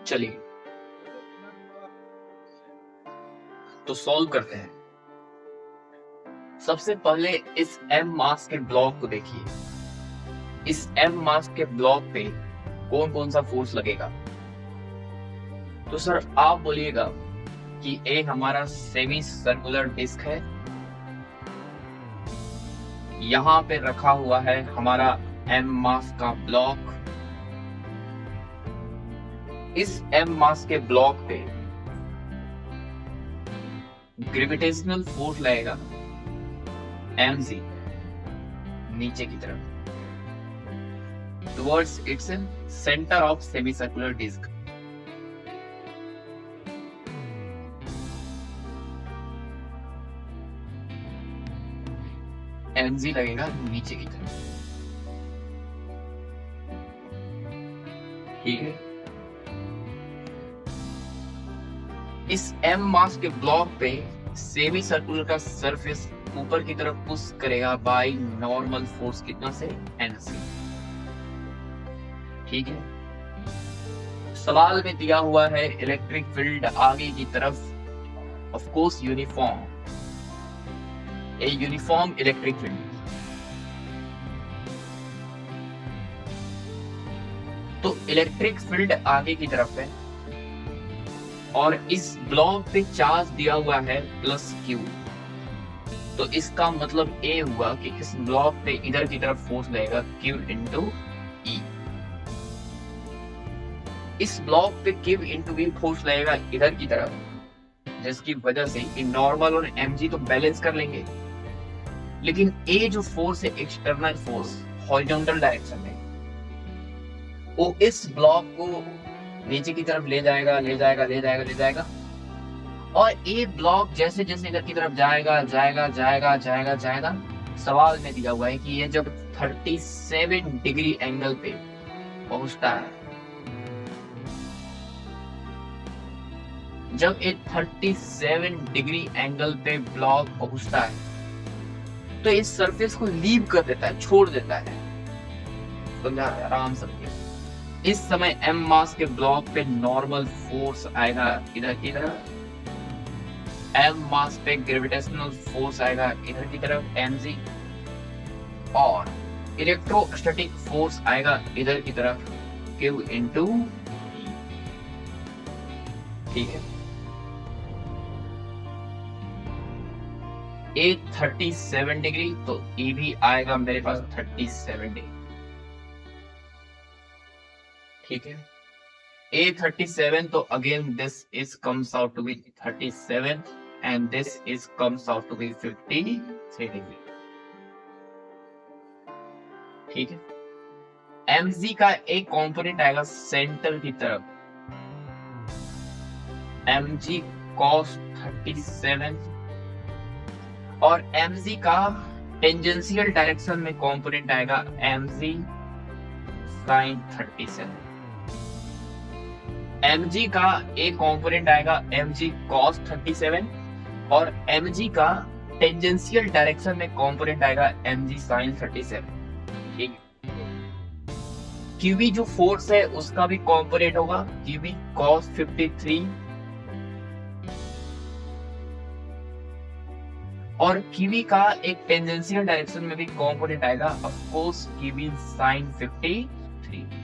चलिए तो सॉल्व करते हैं। सबसे पहले इस एम मास के ब्लॉक को देखिए। इस एम मास के ब्लॉक पे कौन कौन सा फोर्स लगेगा? तो सर आप बोलिएगा कि ए हमारा सेमी सर्कुलर डिस्क है, यहां पे रखा हुआ है हमारा एम मास का ब्लॉक। इस एम मास के ब्लॉक पे ग्रेविटेशनल फोर्स लगेगा mg नीचे की तरफ towards its center of semicircular disc। mg लगेगा नीचे की तरफ, ठीक है। इस एम मास के ब्लॉक पे सेमी सर्कुलर का सरफेस ऊपर की तरफ पुश करेगा बाय नॉर्मल फोर्स कितना से NC, ठीक है। सवाल में दिया हुआ है इलेक्ट्रिक फील्ड आगे की तरफ, of course uniform, a uniform electric field. तो इलेक्ट्रिक फील्ड आगे की तरफ है और इस ब्लॉक पे चार्ज दिया हुआ है +Q। तो इसका मतलब ए हुआ कि इस ब्लॉक पे इधर की तरफ फोर्स लगेगा Q इंटू E। इस ब्लॉक पे Q इंटू E फोर्स लगेगा इधर की तरफ, जिसकी वजह से नॉर्मल और mg तो बैलेंस कर लेंगे, लेकिन ए जो फोर्स है एक्सटर्नल फोर्स हॉरिजॉन्टल डायरेक्शन में, वो इस ब्लॉक को नीचे की तरफ ले जाएगा ले जाएगा ले जाएगा ले जाएगा, और ए ब्लॉक जैसे जैसे इधर की तरफ जाएगा जाएगा जाएगा जाएगा जाएगा। सवाल में दिया हुआ है कि ये जब 37 डिग्री एंगल पे पहुंचता है, जब ये 37 डिग्री एंगल पे ब्लॉक पहुंचता है तो इस सरफेस को लीव कर देता है, छोड़ देता है। समझा? आराम समझिए। इस समय एम मास के ब्लॉक पे नॉर्मल फोर्स आएगा इधर की तरफ, एम मास पे ग्रेविटेशनल फोर्स आएगा इधर की तरफ mg, और इलेक्ट्रोस्टैटिक फोर्स आएगा इधर की तरफ Q इंटू E, ठीक है। ए 37 डिग्री तो E भी आएगा मेरे पास 37 डिग्री, ठीक है। A 37 तो again this is comes out to be 37 and this is comes out to be 53 degree, ठीक है। mg का एक कंपोनेंट आएगा सेंटर की तरफ, mg cos 37, और mg का टेंजेंशियल डायरेक्शन में कंपोनेंट आएगा mg sin 37। mg का एक कंपोनेंट आएगा mg cos 37, और mg का टेंजेंशियल डायरेक्शन में कंपोनेंट आएगा mg sin 37, ठीक है। qb जो फोर्स है उसका भी कंपोनेंट होगा qb cos 53, और qb का एक टेंजेंशियल डायरेक्शन में भी कंपोनेंट आएगा ऑफ कोर्स qb sin 53।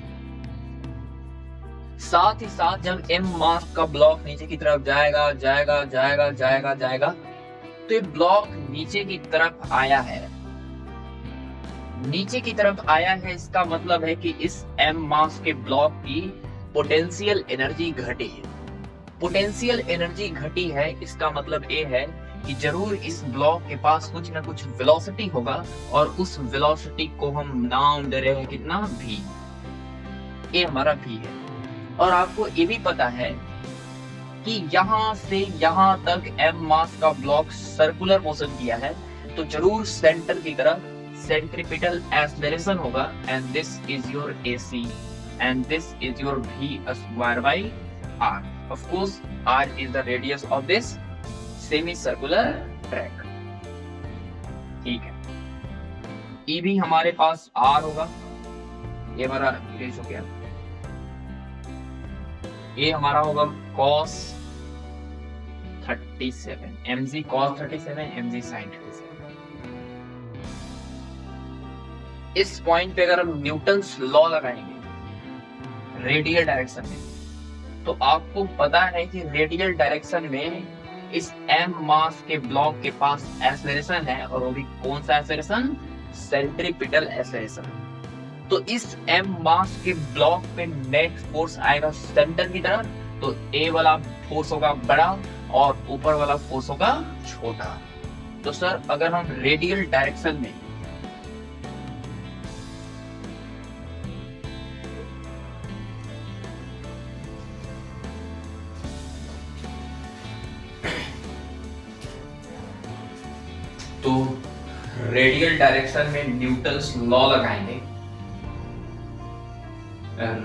साथ ही साथ जब एम मास का ब्लॉक नीचे की तरफ जाएगा जाएगा जाएगा जाएगा जाएगा, तो ये ब्लॉक नीचे की तरफ आया है, नीचे की तरफ आया है, इसका मतलब है कि इस एम मास के ब्लॉक की पोटेंशियल एनर्जी घटी है। पोटेंशियल एनर्जी घटी है, इसका मतलब ये है कि जरूर इस ब्लॉक के पास कुछ ना कुछ वेलोसिटी होगा, और उस वेलोसिटी को हम नाम दे रहे हैं कितना v, ये हमारा v है। और आपको ये भी पता है कि यहां से यहां तक एम मास का ब्लॉक सर्कुलर मोशन किया है, तो जरूर सेंटर की तरफ सेंट्रीपिटल एक्सेलरेशन होगा, and this is your AC and this is your v square by r। Of course r is the radius of this semi circular track, ठीक है। E भी हमारे पास r होगा, ये हमारा रेशो क्या ए हमारा होगा cos 37, mg cos 37, mg sin 37। इस पॉइंट पे अगर हम न्यूटन्स लॉ लगाएंगे रेडियल डायरेक्शन में, तो आपको पता है कि रेडियल डायरेक्शन में इस m मास के ब्लॉक के पास एक्सेलरेशन है, और वो भी कौन सा एक्सेलरेशन? Centripetal acceleration. तो इस m मास के ब्लॉक पे नेट फोर्स आएगा सेंटर की तरफ, तो a वाला फोर्स होगा बड़ा और ऊपर वाला फोर्स होगा छोटा। तो सर अगर हम रेडियल डायरेक्शन में रेडियल डायरेक्शन में न्यूटन्स लॉ लगाएंगे,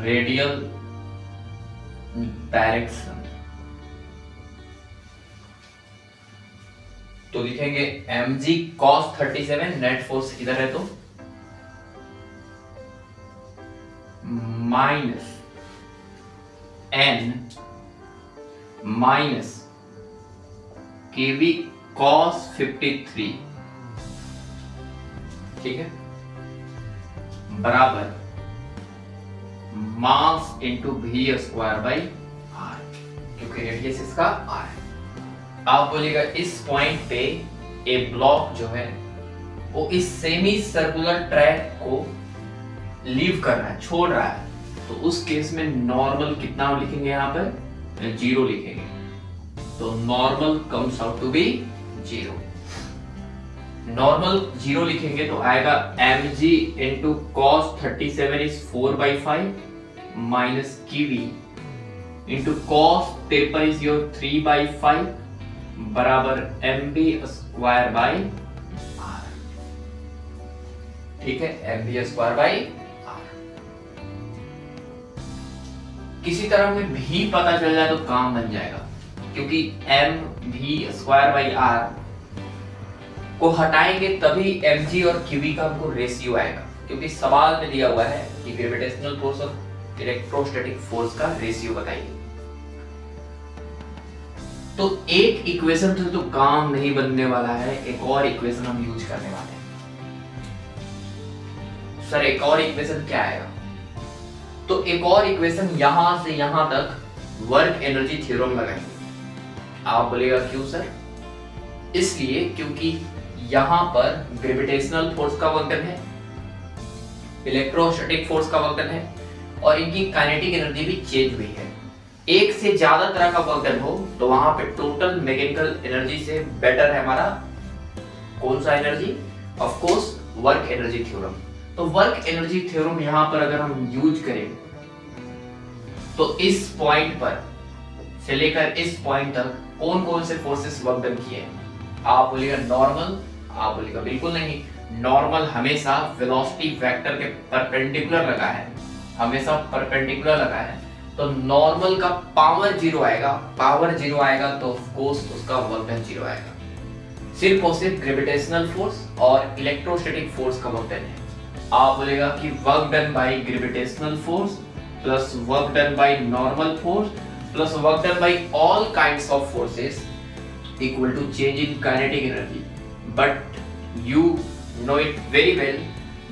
रेडियल डायरेक्शन, तो लिखेंगे mg cos 37, नेट फोर्स इधर है तो minus n minus kv cos 53, ठीक है, बराबर mass into v square by r, क्योंकि रेडियस इसका आर है। आप बोलिएगा इस पॉइंट पे ए ब्लॉक जो है वो इस सेमी सर्कुलर ट्रैक को लीव कर रहा है, छोड़ रहा है, तो उस केस में नॉर्मल कितना लिखेंगे? यहाँ पर 0 लिखेंगे, तो normal comes out to be 0। Normal 0 लिखेंगे तो आएगा mg into cos 37 is 4/5 minus kv into cos 53 is your 3/5 बराबर mb स्क्वायर बाई r, ठीक है, mb स्क्वायर बाई r। किसी तरह में भी पता चल जाए तो काम बन जाएगा, क्योंकि mv स्क्वायर बाई r को हटाएंगे तभी mg और qv का हमको रेशियो आएगा, क्योंकि सवाल में दिया हुआ है कि ग्रेविटेशनल फोर्स और इलेक्ट्रोस्टैटिक फोर्स का रेशियो बताइए। तो एक इक्वेशन से तो काम नहीं बनने वाला है, एक और इक्वेशन हम यूज करने वाले हैं। सर एक और इक्वेशन क्या आएगा? तो एक और इक्वेशन यहां से यहां तक वर्क एनर्जी थ्योरम लगाएंगे। आप बोलेगा क्यों सर? इसलिए क्योंकि यहां पर ग्रेविटेशनल फोर्स का वर्क डन है, इलेक्ट्रोस्टैटिक फोर्स का वर्क डन है, और इनकी काइनेटिक एनर्जी भी चेंज हुई है। एक से ज्यादा तरह का वर्क डन हो तो वहां पे टोटल मैकेनिकल एनर्जी से बेटर है हमारा कौन सा energy? Of course work energy theorem. तो वर्क एनर्जी थ्योरम यहां पर अगर हम यूज करें तो इस पॉइंट पर से लेकर इस पॉइंट तक कौन कौन से फोर्सेस वर्क डन किए हैं? आप बोलिएगा नॉर्मल, आप बोलिएगा बिल्कुल नहीं। नॉर्मल हमेशा वेलोसिटी वेक्टर के परपेंडिकुलर लगा है, हमेशा परपेंडिकुलर लगा है, तो नॉर्मल का पावर 0 आएगा, पावर 0 आएगा तो ऑफ कोर्स उसका वर्क डन 0 आएगा। सिर्फ और सिर्फ ग्रेविटेशनल फोर्स और इलेक्ट्रोस्टैटिक फोर्स का वर्क डन है। आप बोलेगा कि work done by gravitational force plus work done by normal force plus work done by all kinds of forces equal to change in kinetic energy, but you know it very well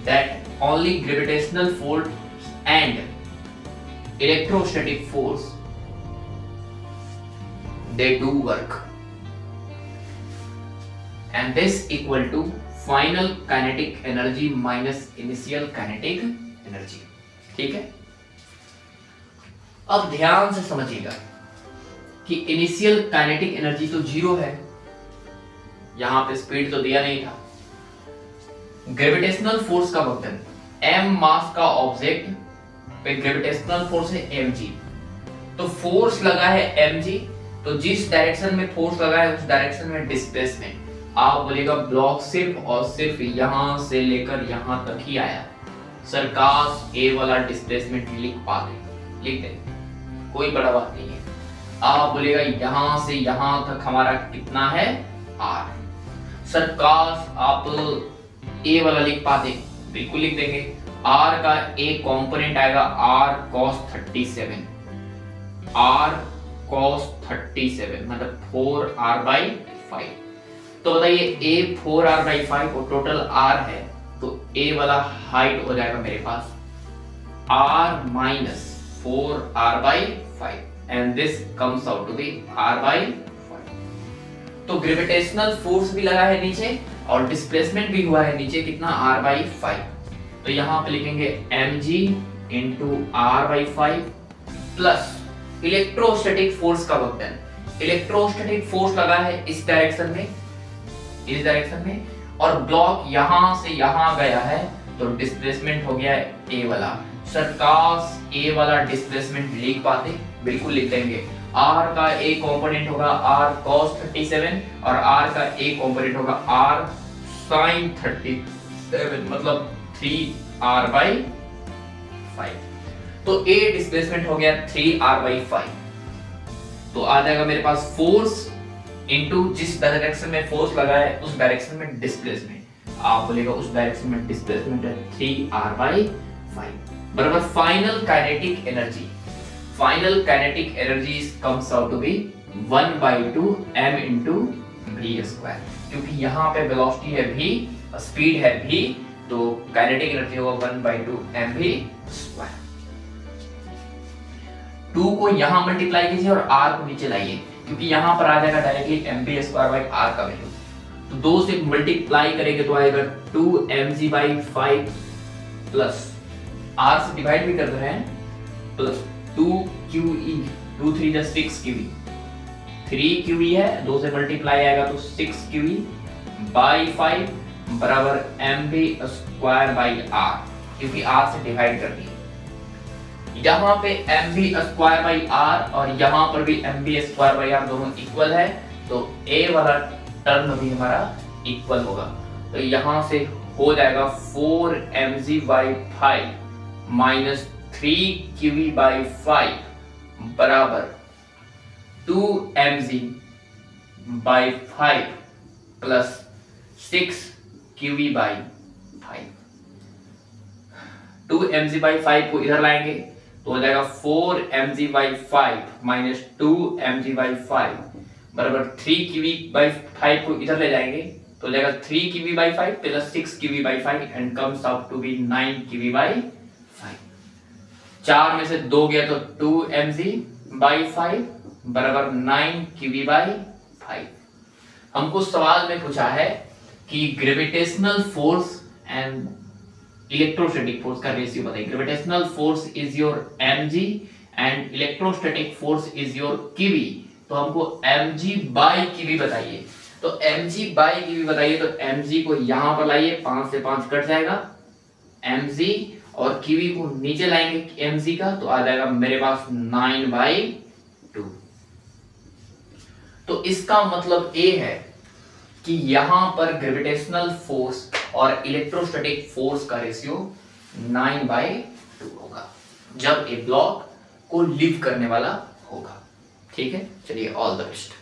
that only gravitational force and electrostatic force they do work, and this equal to final kinetic energy minus initial kinetic energy। ठीक है, अब ध्यान से समझिएगा कि initial kinetic energy तो 0 है, यहां पे स्पीड तो दिया नहीं था। ग्रेविटेशनल फोर्स का वर्क डन, m मास का ऑब्जेक्ट पे ग्रेविटेशनल फोर्स है mg, तो फोर्स लगा है mg, तो जिस डायरेक्शन में फोर्स लगा है उस डायरेक्शन में डिस्प्लेसमेंट। आप बोलेगा ब्लॉक सिर्फ और सिर्फ यहां से लेकर यहां तक ही आया, सर काश a वाला डिस्प्लेसमेंट लिख पाते, लिख दे, कोई बड़ा बात नहीं है। आप बोलेगा यहां से यहां तक हमारा कितना है? r। सर काश आप a वाला लिख पाते, बिल्कुल लिख देंगे। r का a कंपोनेंट आएगा r cos 37, r cos 37 मतलब 4r/5। तो बताइए a 4r/5 और टोटल r है, तो a वाला हाइट हो जाएगा मेरे पास r minus 4r/5 and this comes out to be r/5। तो ग्रेविटेशनल फोर्स भी लगा है नीचे और डिस्प्लेसमेंट भी हुआ है नीचे, कितना r/5। तो यहां पे लिखेंगे mg into r/5 plus electrostatic force का वक्तन। इलेक्ट्रोस्टैटिक फोर्स लगा है इस डायरेक्शन में और ब्लॉक यहां से यहां गया है, तो डिस्प्लेसमेंट हो गया है a वाला। सर काश a वाला डिस्प्लेसमेंट लिख पाते, बिल्कुल लिख देंगे। r का a कंपोनेंट होगा r cos 37 और r का a कंपोनेंट होगा r sin 37 मतलब 3r/5। तो a डिस्प्लेसमेंट हो गया 3r/5। तो आ जाएगा मेरे पास फोर्स इनटू जिस डायरेक्शन में फोर्स लगा है उस डायरेक्शन में डिस्प्लेसमेंट। आप बोलेगा उस डायरेक्शन में डिस्प्लेसमेंट है 3r/5 बराबर final kinetic energy. Final kinetic energy comes out to be 1/2 m into v², क्योंकि यहाँ पे वेलोसिटी है v, स्पीड है v, तो काइनेटिक एनर्जी होगा 1/2 mv²। 2 को यहाँ मल्टीप्लाई कीजिए और r को नीचे लाइए, क्योंकि यहाँ पर आ जाएगा डायरेक्टली mv²/r का वैल्यू। तो 2 से मल्टीप्लाई करेंगे तो आएगा 2mg/5 प्लस r से डिवाइड भी कर रहे हैं प्लस 2qe, 2 3 6 qe, 3qe है, 2 से मल्टीप्लाई आएगा तो 6qe/5 बराबर mv²/r, क्योंकि r से डिवाइड कर दिए। यहाँ पे mv²/r और यहाँ पर भी mv²/r दोनों इक्वल है, तो a वाला टर्म भी हमारा इक्वल होगा। तो यहाँ से हो जाएगा 4mg/5 माइनस 3qe/5 बराबर 2mg/5 प्लस 6qe/5। 2mg/5 को इधर लाएंगे तो हो जाएगा 4mg/5 माइनस 2mg/5 बराबर 3qe/5 को इधर ले जाएंगे तो हो जाएगा 3qe/5 plus 6qe/5 and comes out to be 9qe/5। 4 में से 2 गया तो 2mg/5 बराबर 9qe/5। हमको सवाल में पूछा है कि gravitational force and electrostatic force का रेशियो बताइए। Gravitational force is your mg and electrostatic force is your qv। तो हमको mg/qv बताइए। तो mg/qv बताइए, तो mg को यहां पर लाइए, 5 से 5 कट जाएगा mg, और qv को नीचे लाएंगे mg का, तो आ जाएगा मेरे पास 9/2। तो इसका मतलब ये है कि यहां पर ग्रेविटेशनल फोर्स और इलेक्ट्रोस्टैटिक फोर्स का रेशियो 9/2 होगा जब ए ब्लॉक को लिव करने वाला होगा। ठीक है, चलिए ऑल द बेस्ट।